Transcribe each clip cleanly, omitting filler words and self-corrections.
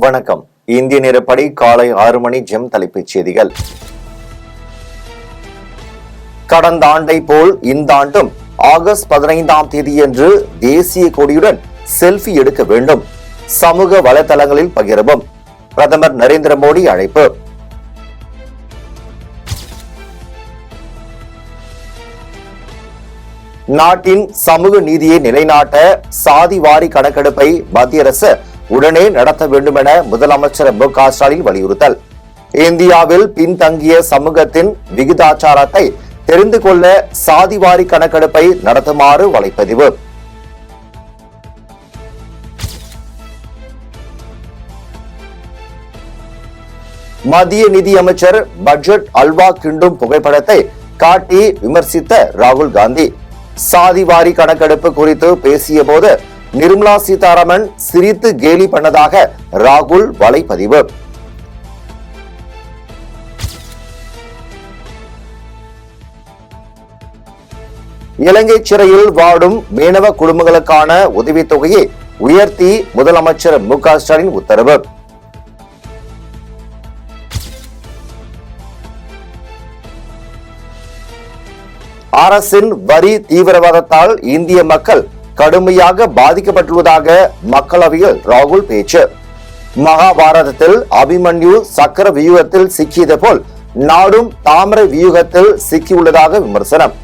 வணக்கம். இந்திய நேரப்படி காலை 6 மணி ஜெம் தலைப்புச் செய்திகள். கடந்த ஆண்டை போல் இந்த ஆண்டும் ஆகஸ்ட் 15ஆம் தேதியன்று தேசிய கொடியுடன் செல்ஃபி எடுக்க வேண்டும். சமூக வலைதளங்களில் பகிரவும். பிரதமர் நரேந்திர மோடி அழைப்பு. நாட்டின் சமூக நீதியை நிலைநாட்ட சாதிவாரி கணக்கெடுப்பை மத்திய அரசு உடனே நடத்த வேண்டும் என முதலமைச்சர் மு.க. ஸ்டாலின் வலியுறுத்தல். இந்தியாவில் பின்தங்கிய சமூகத்தின் விகிதாச்சாரத்தை தெரிந்து கொள்ள சாதிவாரி கணக்கெடுப்பை நடத்துமாறு வலைப்பதிவு. மத்திய நிதி அமைச்சர் பட்ஜெட் அல்வா கிண்டும் புகைப்படத்தை காட்டி விமர்சித்த ராகுல் காந்தி சாதிவாரி கணக்கெடுப்பு குறித்து பேசிய போது நிர்மலா சீதாராமன் சிரித்து கேலி பண்ணதாக ராகுல் வலைப்பதிவு. இலங்கை சிறையில் வாடும் மீனவ குடும்பங்களுக்கான உதவித்தொகையை உயர்த்தி முதலமைச்சர் மு.க. ஸ்டாலின் உத்தரவு. அரசின் வரி தீவிரவாதத்தால் இந்திய மக்கள் கடுமையாக பாதிக்கப்பட்டுள்ளதாக மக்களவையில் ராகுல் பேச்சு. மகாபாரதத்தில் அபிமன்யு சக்கர வியூகத்தில் சிக்கியது போல் நாடும் தாமரை வியூகத்தில் சிக்கியுள்ளதாக விமர்சனம்.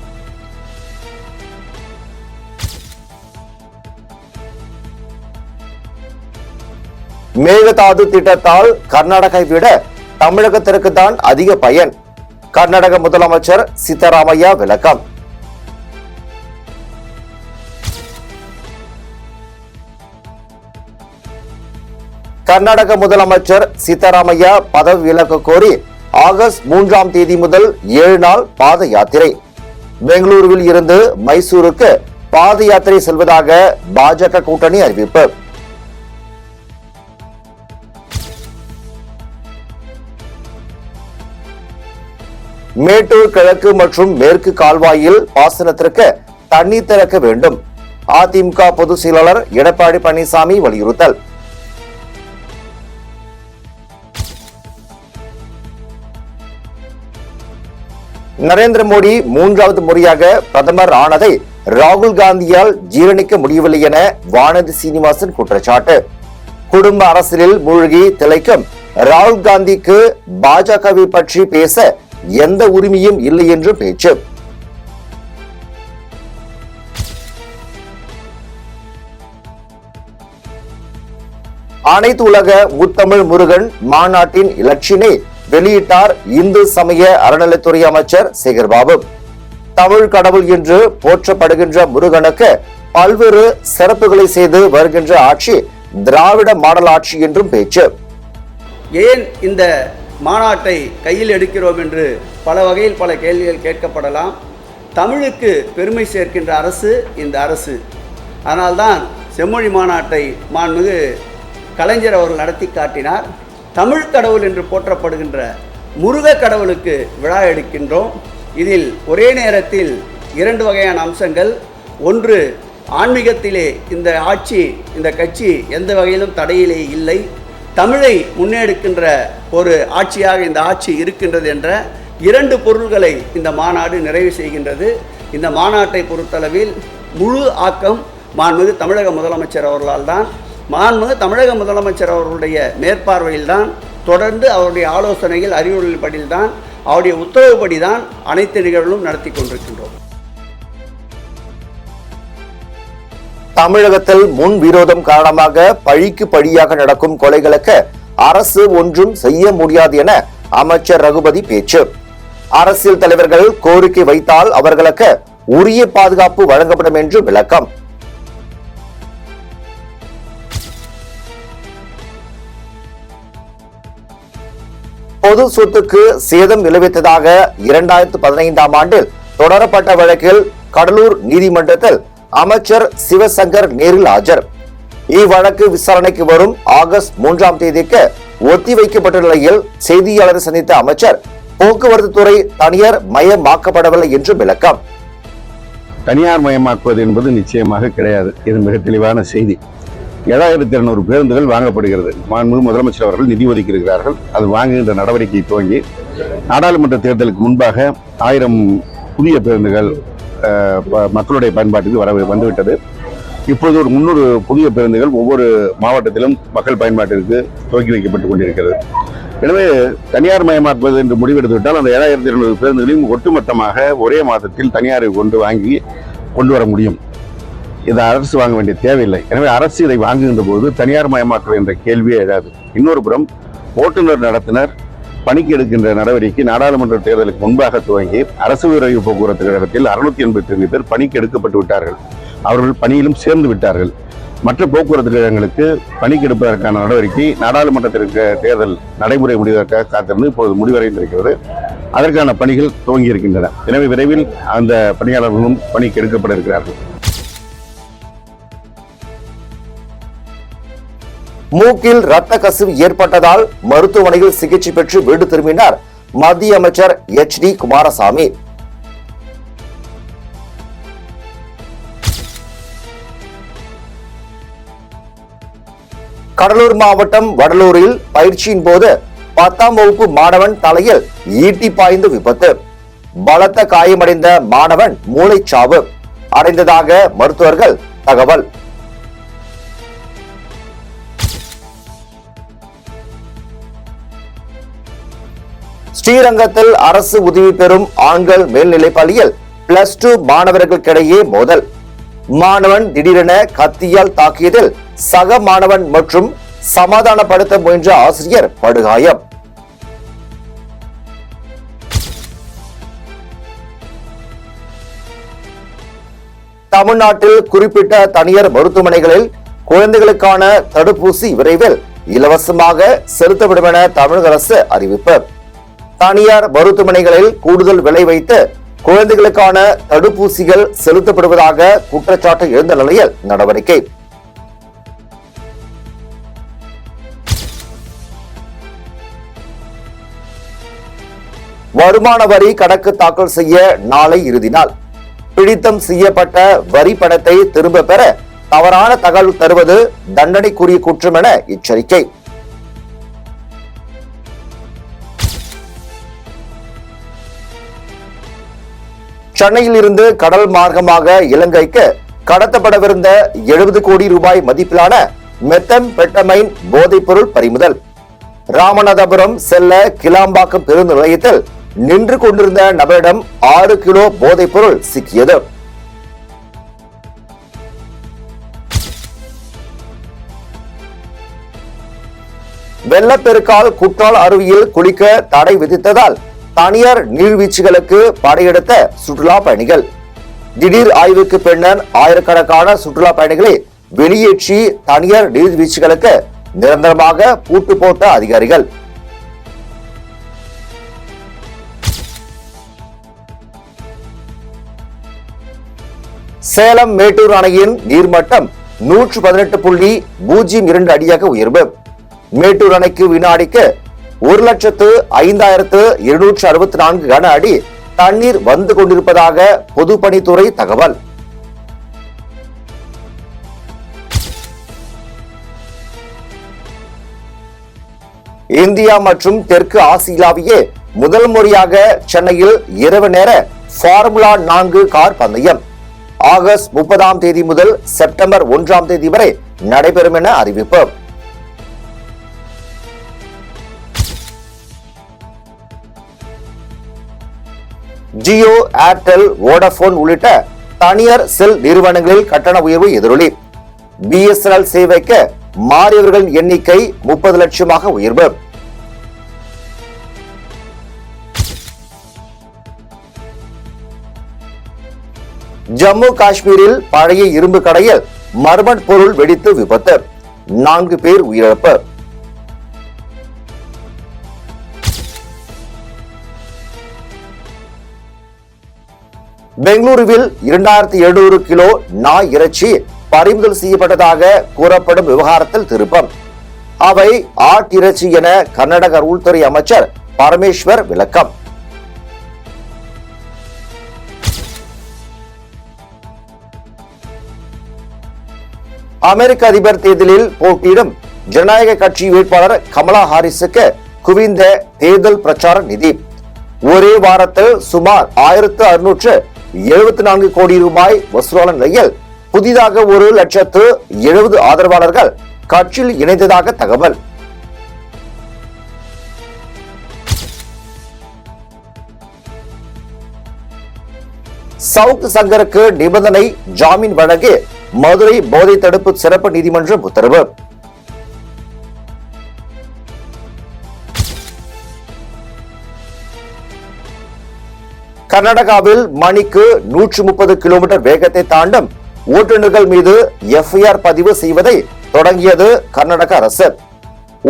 மேகதாது திட்டத்தால் கர்நாடகை விட தமிழகத்திற்கு தான் அதிக பயன். கர்நாடக முதலமைச்சர் சித்தராமையா விளக்கம். கர்நாடக முதலமைச்சர் சித்தராமையா பதவி விலக கோரி ஆகஸ்ட் 3ஆம் தேதி முதல் 7 நாள் பாத யாத்திரை. பெங்களூருவில் இருந்து மைசூருக்கு பாத யாத்திரை செல்வதாக பாஜக கூட்டணி அறிவிப்பு. மேட்டூர் கிழக்கு மற்றும் மேற்கு கால்வாயில் பாசனத்திற்கு தண்ணீர் திறக்க வேண்டும். அதிமுக பொதுச் செயலாளர் எடப்பாடி பழனிசாமி வலியுறுத்தல். நரேந்திர மோடி 3வது முறையாக பிரதமர் ஆனதை ராகுல் காந்தியால் ஜீரணிக்க முடியவில்லை என வானதி சீனிவாசன் குற்றச்சாட்டு. குடும்ப அரசியலில் மூழ்கி திளைக்கும் ராகுல் காந்திக்கு பாஜகவை பற்றி பேச எந்த உரிமையும் இல்லை என்று பேச்சு. அனைத்து உலக முத்தமிழ் முருகன் மாநாட்டின் இலட்சினை வெளியிட்டார் இந்து சமய அறநிலைத்துறை அமைச்சர் சேகர்பாபு. தமிழ் கடவுள் என்று போற்றப்படுகின்ற முருகனுக்கு பல்வேறு சிறப்புகளை செய்து வருகின்ற ஆட்சி திராவிட மாடல் ஆட்சி என்றும் பேச்சு. ஏன் இந்த மாநாட்டை கையில் எடுக்கிறோம் என்று பல வகையில் பல கேள்விகள் கேட்கப்படலாம். தமிழுக்கு பெருமை சேர்க்கின்ற அரசு இந்த அரசு. அதனால்தான் செம்மொழி மாநாட்டை மாண்புமிகு கலைஞர் அவர்கள் நடத்தி காட்டினார். தமிழ் கடவுள் என்று போற்றப்படுகின்ற முருக கடவுளுக்கு விழா எடுக்கின்றோம். இதில் ஒரே நேரத்தில் 2 வகையான அம்சங்கள். ஒன்று, ஆன்மீகத்திலே இந்த ஆட்சி இந்த கட்சி எந்த வகையிலும் தடையிலே இல்லை. தமிழை முன்னெடுக்கின்ற ஒரு ஆட்சியாக இந்த ஆட்சி இருக்கின்றது என்ற 2 பொருள்களை இந்த மாநாடு நிறைவு செய்கின்றது. இந்த மாநாட்டை பொறுத்தளவில் முழு ஆக்கம் மாண்புமிகு தமிழக முதலமைச்சர் அவர்களால் தான். மாண்புமிகு தமிழக முதலமைச்சர் அவர்களுடைய மேற்பார்வையில் தான், தொடர்ந்து அவருடைய ஆலோசனைகள் அறிவுறுத்தல்படியில் தான், அவருடைய உத்தரவுப்படி தான் அனைத்து நிகழ்வுகளும் நடத்தி கொண்டிருக்கின்றோம். தமிழகத்தில் முன் விரோதம் காரணமாக பழிக்கு பழியாக நடக்கும் கொலைகளுக்கு அரசு ஒன்றும் செய்ய முடியாது என அமைச்சர் ரகுபதி பேச்சு. அரசியல் தலைவர்கள் கோரிக்கை வைத்தால் அவர்களுக்கு உரிய பாதுகாப்பு வழங்கப்படும் என்று விளக்கம். பொது சொத்துக்கு சேதம் விளைவித்ததாக 2015ஆம் ஆண்டில் தொடரப்பட்ட வழக்கில் கடலூர் நீதிமன்றத்தில் அமைச்சர் சிவசங்கர் நேரில் ஆஜர். இவ்வழக்கு விசாரணைக்கு வரும் ஆகஸ்ட் 3ஆம் தேதிக்கு ஒத்திவைக்கப்பட்ட நிலையில் செய்தியாளரை சந்தித்த அமைச்சர் போக்குவரத்து துறை தனியார் மயமாக்கப்படவில்லை என்று விளக்கம். தனியார் மயமாக்குவது என்பது நிச்சயமாக கிடையாது. இது மிக தெளிவான செய்தி. 7,200 பேருந்துகள் வாங்கப்படுகிறது. மாண்புமிகு முதலமைச்சர் அவர்கள் நிதி ஒதுக்கி இருக்கிறார்கள். அது வாங்குகின்ற நடவடிக்கை துவங்கி நாடாளுமன்ற தேர்தலுக்கு முன்பாக 1000 புதிய பேருந்துகள் மக்களுடைய பயன்பாட்டுக்கு வந்துவிட்டது. இப்பொழுது ஒரு 300 புதிய பேருந்துகள் ஒவ்வொரு மாவட்டத்திலும் மக்கள் பயன்பாட்டிற்கு துவக்கி வைக்கப்பட்டுக் கொண்டிருக்கிறது. எனவே தனியார் மயமாக்குவது என்று முடிவெடுத்துவிட்டால் அந்த 7,200 பேருந்துகளையும் ஒட்டுமொத்தமாக ஒரே மாதத்தில் தனியாரை கொண்டு வர முடியும். இதை அரசு வாங்க வேண்டிய தேவையில்லை. எனவே அரசு இதை வாங்குகின்ற போது தனியார் மயமாக்கல் என்ற கேள்வியே எழாது. இன்னொரு புறம் ஓட்டுநர் நடத்துனர் பணிக்கு எடுக்கின்ற நடவடிக்கை நாடாளுமன்ற தேர்தலுக்கு முன்பாக துவங்கி அரசு விரைவு போக்குவரத்து கழகத்தில் 682 பேர் பணிக்கு எடுக்கப்பட்டு விட்டார்கள். அவர்கள் பணியிலும் சேர்ந்து விட்டார்கள். மற்ற போக்குவரத்து கழகங்களுக்கு பணிக்கு எடுப்பதற்கான நடவடிக்கை நாடாளுமன்றத்திற்கு தேர்தல் நடைமுறை முடிவதற்காக காத்திருந்து இப்போது முடிவடைந்திருக்கிறது. அதற்கான பணிகள் துவங்கி இருக்கின்றன. எனவே விரைவில் அந்த பணியாளர்களும் பணிக்கு எடுக்கப்பட இருக்கிறார்கள். மூக்கில் இரத்த கசிவு ஏற்பட்டதால் மருத்துவமனையில் சிகிச்சை பெற்று வீடு திரும்பினார் மத்திய அமைச்சர் HD குமாரசாமி. கடலூர் மாவட்டம் வடலூரில் பயிற்சியின் போது 10ஆம் வகுப்பு மாணவன் தலையில் ஈட்டி பாய்ந்து விபத்து. பலத்த காயமடைந்த மாணவன் மூளைச்சாவு அடைந்ததாக மருத்துவர்கள் தகவல். ஸ்ரீரங்கத்தில் அரசு உதவி பெறும் ஆண்கள் மேல்நிலைப் பள்ளியில் +2 மாணவர்களுக்கிடையே மோதல். மாணவன் திடீரென கத்தியால் தாக்கியதில் சக மாணவன் மற்றும் சமாதானப்படுத்த முயன்ற ஆசிரியர் படுகாயம். தமிழ்நாட்டில் குறிப்பிட்ட தனியார் மருத்துவமனைகளில் குழந்தைகளுக்கான தடுப்பூசி விரைவில் இலவசமாக செலுத்தப்படும் என தமிழக அரசு அறிவிப்பு. தனியார் மருத்துவமனைகளில் கூடுதல் விலை வைத்து குழந்தைகளுக்கான தடுப்பூசிகள் செலுத்தப்படுவதாக குற்றச்சாட்டு எழுந்த நிலையில் நடவடிக்கை. வருமான வரி கணக்கு தாக்கல் செய்ய நாளை இறுதி நாள். பிடித்தம் செய்யப்பட்ட வரி பணத்தை திரும்ப பெற தவறான தகவல் தருவது தண்டனைக்குரிய குற்றம் என எச்சரிக்கை. சென்னையில் இருந்து கடல் மார்க்கமாக இலங்கைக்கு கடத்தப்படவிருந்த 70 கோடி ரூபாய் மதிப்பிலான மெத்தம்பெட்டமைன் போதைப் பொருள் பறிமுதல். ராமநாதபுரம் செல்ல கிளாம்பாக்கம் பேருந்து நிலையத்தில் நின்று கொண்டிருந்த நபரிடம் 6 கிலோ போதைப் பொருள் சிக்கியது. வெள்ளப்பெருக்கால் குற்றால அருவியில் குளிக்க தடை விதித்ததால் தனியார் நீர்வீழ்ச்சிகளுக்கு படையெடுத்த சுற்றுலா பயணிகள். திடீர் ஆய்வுக்கு பின்னர் ஆயிரக்கணக்கான சுற்றுலா பயணிகளை வெளியேற்றி தனியார் நீர்வீழ்ச்சிகளுக்கு நிரந்தரமாக பூட்டு போட்ட அதிகாரிகள். சேலம் மேட்டூர் அணையின் நீர்மட்டம் 118.02 அடியாக உயர்வு. மேட்டூர் அணைக்கு வினாடிக்கு 1,05,264 கன அடி தண்ணீர் வந்து கொண்டிருப்பதாக பொதுப்பணித்துறை தகவல். இந்தியா மற்றும் தெற்கு ஆசியாவிலேயே முதல் முறையாக சென்னையில் இரவு நேர ஃபார்முலா 4 கார் பந்தயம் ஆகஸ்ட் 30ஆம் தேதி முதல் செப்டம்பர் 1ஆம் தேதி வரை நடைபெறும் என அறிவிப்பு. ஜியோ, ஏர்டெல், வோடபோன் உள்ளிட்ட தனியார் செல் நிறுவனங்களில் கட்டண உயர்வு எதிரொலி. BSNL சேவைக்கு மாறியவர்களின் எண்ணிக்கை 30 லட்சமாக உயர்வு. ஜம்மு காஷ்மீரில் பழைய இரும்பு கடையில் மர்ம பொருள் வெடித்து விபத்து, 4 பேர் உயிரிழப்பு. பெங்களூருவில் 2700 கிலோ நாய் இறைச்சி பறிமுதல் செய்யப்பட்டதாக கூறப்படும் விவகாரத்தில் திருப்பம். அவை ஆட்டிறைச்சி என கர்நாடக உள்துறை அமைச்சர் பரமேஸ்வர் விளக்கம். அமெரிக்க அதிபர் தேர்தலில் போட்டியிடும் ஜனநாயக கட்சி வேட்பாளர் கமலா ஹாரிஸுக்கு குவிந்த தேர்தல் பிரச்சார நிதி. ஒரே வாரத்தில் சுமார் 1674 கோடி ரூபாய் வசூலான நிலையில் புதிதாக 1,70,000 ஆதரவாளர்கள் கட்சியில் இணைந்ததாக தகவல். சவுக் சங்கருக்கு நிபந்தனை ஜாமீன் வழங்கி மதுரை போதை தடுப்பு சிறப்பு நீதிமன்றம் உத்தரவு. கர்நாடகாவில் மணிக்கு 130 கிலோமீட்டர் வேகத்தை தாண்டும் ஓட்டுநர்கள் மீது எஃப்ஐஆர் பதிவு செய்வதை தொடங்கியது கர்நாடக அரசு.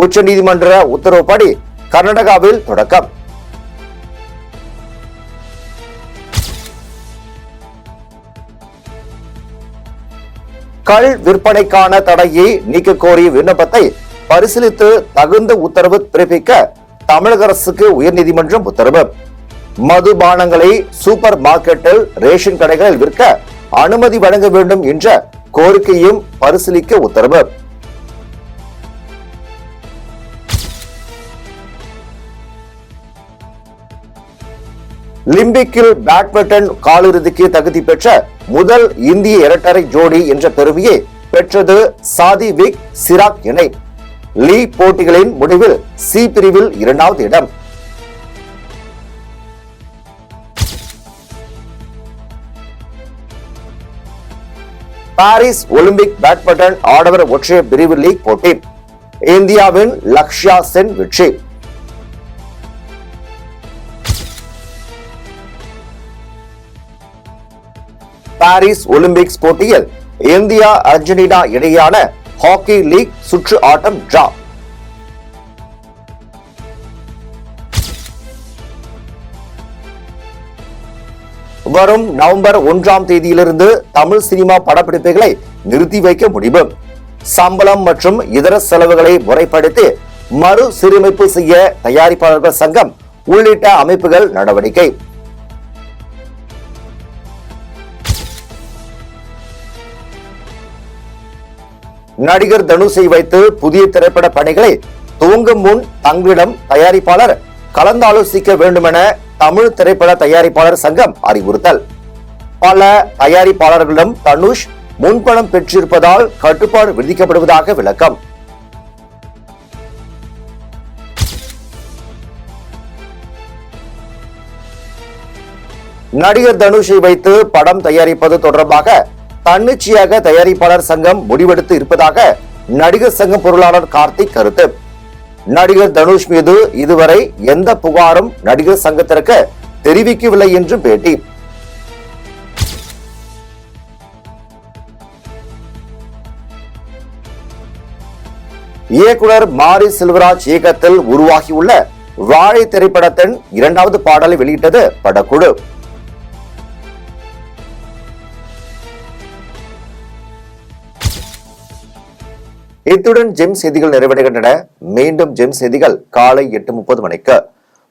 உச்சநீதிமன்ற உத்தரவுப்படி கர்நாடகாவில் தொடக்கம். கள் விற்பனைக்கான தடையை நீக்க கோரிய விண்ணப்பத்தை பரிசீலித்து தகுந்த உத்தரவு பிறப்பிக்க தமிழக அரசுக்கு உயர்நீதிமன்றம் உத்தரவு. மதுபானங்களை சூப்பர் மார்க்கெட்டில் ரேஷன் கடைகளில் விற்க அனுமதி வழங்க வேண்டும் என்ற கோரிக்கையும் பரிசீலிக்க உத்தரவு. லிம்பிக்கில் பேட்மிண்டன் காலிறுதிக்கு தகுதி பெற்ற முதல் இந்திய இரட்டரை ஜோடி என்ற பெருமையை பெற்றது சாத்விக் சிராக் இணை. லீக் போட்டிகளின் முடிவில் சி பிரிவில் 2வது இடம். பாரிஸ் ஒலிம்பிக் பேட்மிண்டன் ஆடவர் ஒற்றையர் பிரிவு லீக் போட்டி இந்தியாவின் லக்ஷ்யா சென் வெற்றி. பாரிஸ் ஒலிம்பிக்ஸ் போட்டியில் இந்தியா அர்ஜென்டினா இடையேயான ஹாக்கி லீக் சுற்று ஆட்டம் டிரா. வரும் நவம்பர் 1ஆம் தேதியிலிருந்து தமிழ் சினிமா படப்பிடிப்புகளை நிறுத்தி வைக்க முடிவு. சம்பளம் மற்றும் இதர செலவுகளை முறைப்படுத்தி மறு சீரமைப்பு செய்ய தயாரிப்பாளர்கள் சங்கம் உள்ளிட்ட அமைப்புகள் நடவடிக்கை. நடிகர் தனுஷை வைத்து புதிய திரைப்பட பணிகளை துவங்கும் முன் தங்களிடம் தயாரிப்பாளர் கலந்தாலோசிக்க வேண்டும் என தமிழ் திரைப்பட தயாரிப்பாளர் சங்கம் அறிவுறுத்தல். பல தயாரிப்பாளர்களிடம் தனுஷ் முன்பணம் பெற்றிருப்பதால் கட்டுப்பாடு விதிக்கப்படுவதாக விளக்கம். நடிகர் தனுஷை வைத்து படம் தயாரிப்பது தொடர்பாக தன்னிச்சையாக தயாரிப்பாளர் சங்கம் முடிவெடுத்து இருப்பதாக நடிகர் சங்கம் பொருளாளர் கார்த்திக் கருத்து. நடிகர் தனுஷ் மீது இதுவரை எந்த புகாரும் நடிகர் சங்கத்திற்கு தெரிவிக்கவில்லை என்று பேட்டி. இயக்குனர் மாரி செல்வராஜ் இயக்கத்தில் உருவாகியுள்ள வாழை திரைப்படத்தின் 2வது பாடலை வெளியிட்டது படக்குழு. இத்துடன் ஜெம் செய்திகள் நிறைவடைகின்றன. மீண்டும் ஜெம் செய்திகள் காலை 8:30 மணிக்கு.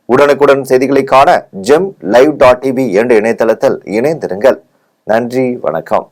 உடனுக்குடன் செய்திகளை காண gem live.tv என்ற இணையதளத்தில் இணைந்திருங்கள். நன்றி, வணக்கம்.